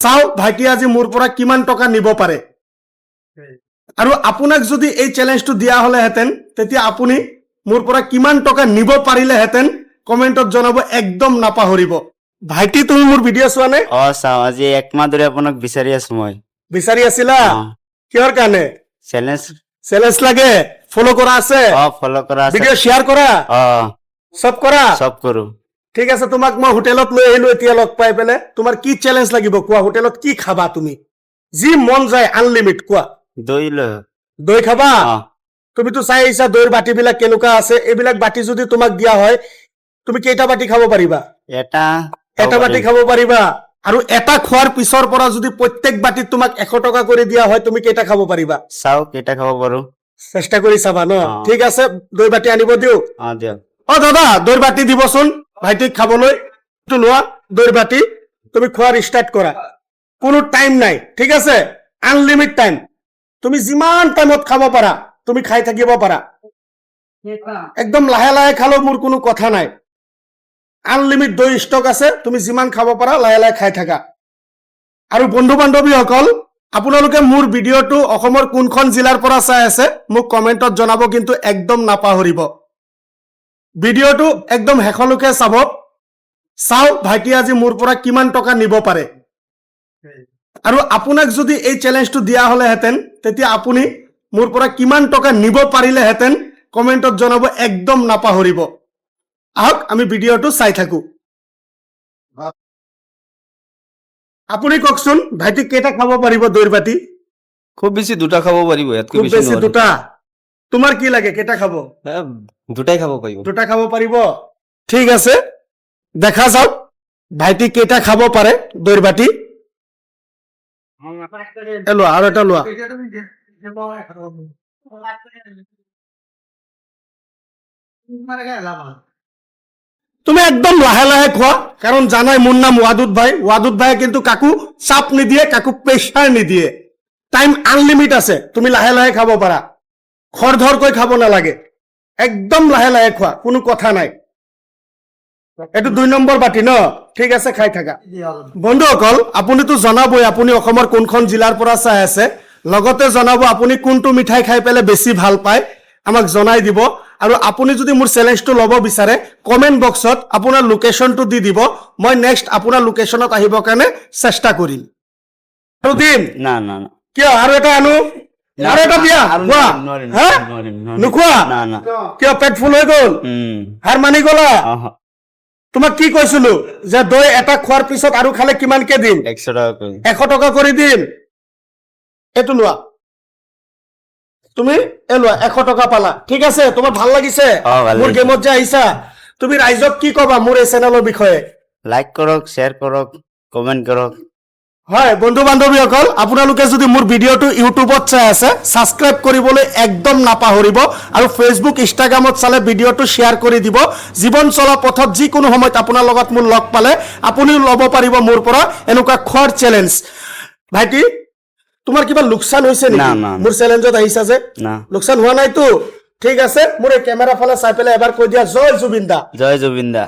চাও ভাইটি আজি মোৰ পৰা কিমান টকা নিব পাৰে আৰু আপোনাক যদি এই চ্যালেঞ্জটো দিয়া হলেহেঁতেন তেতিয়া আপুনি মোৰ পৰা কিমান টকা নিব পাৰিলেহেঁতেন কমেন্টত জনাব একদম নাপাহৰিব ভাইটি তুমি মোৰ ভিডিঅ' চোৱা নে চাও আজি এক মাহ ধৰি আপোনাক বিচাৰি আছো মই বিচাৰি আছিলা কিহৰ কাৰণে চ্যালেঞ্জ লাগে ফলো কৰা আছে ফলো কৰা আছে ভিডিঅ' শেয়াৰ কৰা সব কৰা সব কৰো ঠিক আছে তোমাক মই হোটেলত লৈ আহিলো এতিয়া লগ পাই পেলে তোমাৰ কি চ্যালেঞ্জ লাগিব কোৱা হোটেলত কি খাবা তুমি যি মন যায় আনলিমিট কোৱা দৈ খাবা তুমি তো চাই আহিছা দৈৰ বাটি বিলাক কেনেকুৱা আছে এইবিলাক বাটি যদি তোমাক দিয়া হয় তুমি কেইটা বাটি খাব পাৰিবা এটা বাটি খাব পাৰিবা আৰু এটা খোৱাৰ পিছৰ পৰা যদি প্ৰত্যেক বাটিত তোমাক 100 টকা কৰি দিয়া হয় তুমি কেইটা খাব পাৰিবা চাও কেইটা খাব পাৰো চেষ্টা কৰি চাবা ন ঠিক আছে দৈ বাটি আনিব দিও দিয়ক দাদা দৈৰ বাটি দিবচোন ভাইটিক খাবলৈ তো লোৱা দৈৰ বাটি তুমি খোৱাৰ ষ্টাৰ্ট কৰা কোনো টাইম নাই ঠিক আছে আনলিমিট টাইম তুমি যিমান টাইমত খাব পাৰা তুমি খাই থাকিব পাৰা একদম লাহে লাহে খালেও মোৰ কোনো কথা নাই আনলিমিট দৈ ষ্টক আছে তুমি যিমান খাব পাৰা লাহে লাহে খাই থাকা আৰু বন্ধু বান্ধৱীসকল আপোনালোকে মোৰ ভিডিঅ'টো অসমৰ কোনখন জিলাৰ পৰা চাই আছে মোক কমেন্টত জনাব কিন্তু একদম নাপাহৰিব ভিডিঅ'টো একদম হেখলৈকে চাব চাও ভাইটি আজি মোৰ পৰা কিমান টকা নিব পাৰে আৰু আপোনাক যদি এই চ্যালেঞ্জটো দিয়া হলেহেঁতেন তেতিয়া আপুনি মোৰ পৰা কিমান টকা নিব পাৰিলেহেঁতেন কমেন্টত জনাব একদম নাপাহৰিব আহক আমি ভিডিঅ'টো চাই থাকো আপুনি কওকচোন ভাইটি কেইটা খাব পাৰিব দৈৰ বাটি খুব বেছি দুটা খাব পাৰিব ইয়াতকৈ খুব বেছি দুটা তোমাৰ কি লাগে কেইটা খাব দুটাই খাব পাৰিব দুটা খাব পাৰিব ঠিক আছে দেখা যাওক ভাইটি কেইটা খাব পাৰে দৈৰ বাটি লোৱা আৰু এটা লোৱা তুমি একদম লাহে লাহে খোৱা কাৰণ জানাই মোৰ নাম ৱাদুদ ভাই কিন্তু কাকো চাপ নিদিয়ে কাকো প্ৰেছাৰ নিদিয়ে টাইম আনলিমিট আছে তুমি লাহে লাহে খাব পাৰা খৰধৰকৈ খাব নালাগে একদম লাহে লাহে খোৱা কোনো কথা নাই এটো 2 নম্বৰ বাটি ন ঠিক আছে খাই থাকা বন্ধুসকল আপুনিতো জনাবই আপুনি অসমৰ কোনখন জিলাৰ পৰা চাই আছে লগতে জনাব আপুনি কোনটো মিঠাই খাই পেলে বেছি ভাল পায় আমাক জনাই দিব আৰু আপুনি যদি মোৰ চ্যালেঞ্জটো লব বিচাৰে কমেন্ট বক্সত আপোনাৰ লোকেশনটো দি দিব মই নেক্সট আপোনাৰ লোকেশনত আহিব কাৰণে চেষ্টা কৰিম আৰু দিম না কিয় আৰু এটা আনো আৰু এটা দিয়া কোৱা নোখোৱা কিয় পেট ফুল হৈ গ'ল হাৰ মানি গলা তোমাক কি কৈছিলো যে দৈ এটা খোৱাৰ পিছত আৰু খালে কিমানকে দিম 100 টকা কৰি দিম এটো লোৱা তুমি এলোৱা 100 টকা পালা ঠিক আছে তোমাৰ ভাল লাগিছে মোৰ গেমত যে আহিছা তুমি ৰাইজক কি কবা মোৰ এই চেনেলৰ বিষয়ে লাইক কৰক শেয়াৰ কৰক কমেন্ট কৰক হয় বন্ধু বান্ধৱীসকল আপোনালোকে যদি মোৰ ভিডিঅ'টো ইউটিউবত চাই আছে সাবস্ক্ৰাইব কৰিবলৈ একদম নাপাহৰিব আৰু ফেসবুক ইনষ্টাগ্ৰামত চালে ভিডিঅ'টো শেয়াৰ কৰি দিব জীৱন চলা পথত যিকোনো সময়ত আপোনাৰ লগত মোৰ লগ পালে আপুনি ল'ব পাৰিব মোৰ পৰা এনেকুৱা খোৱাৰ চ্যালেঞ্জ ভাইটি তোমাৰ কিবা লোকসান হৈছে নেকি মোৰ চ্যালেঞ্জত আহিছা যে লোকসান হোৱা নাইতো ঠিক আছে মোৰ এই কেমেৰা ফালে চাই পেলাই এবাৰ কৈ দিয়া জয় জুবিন দা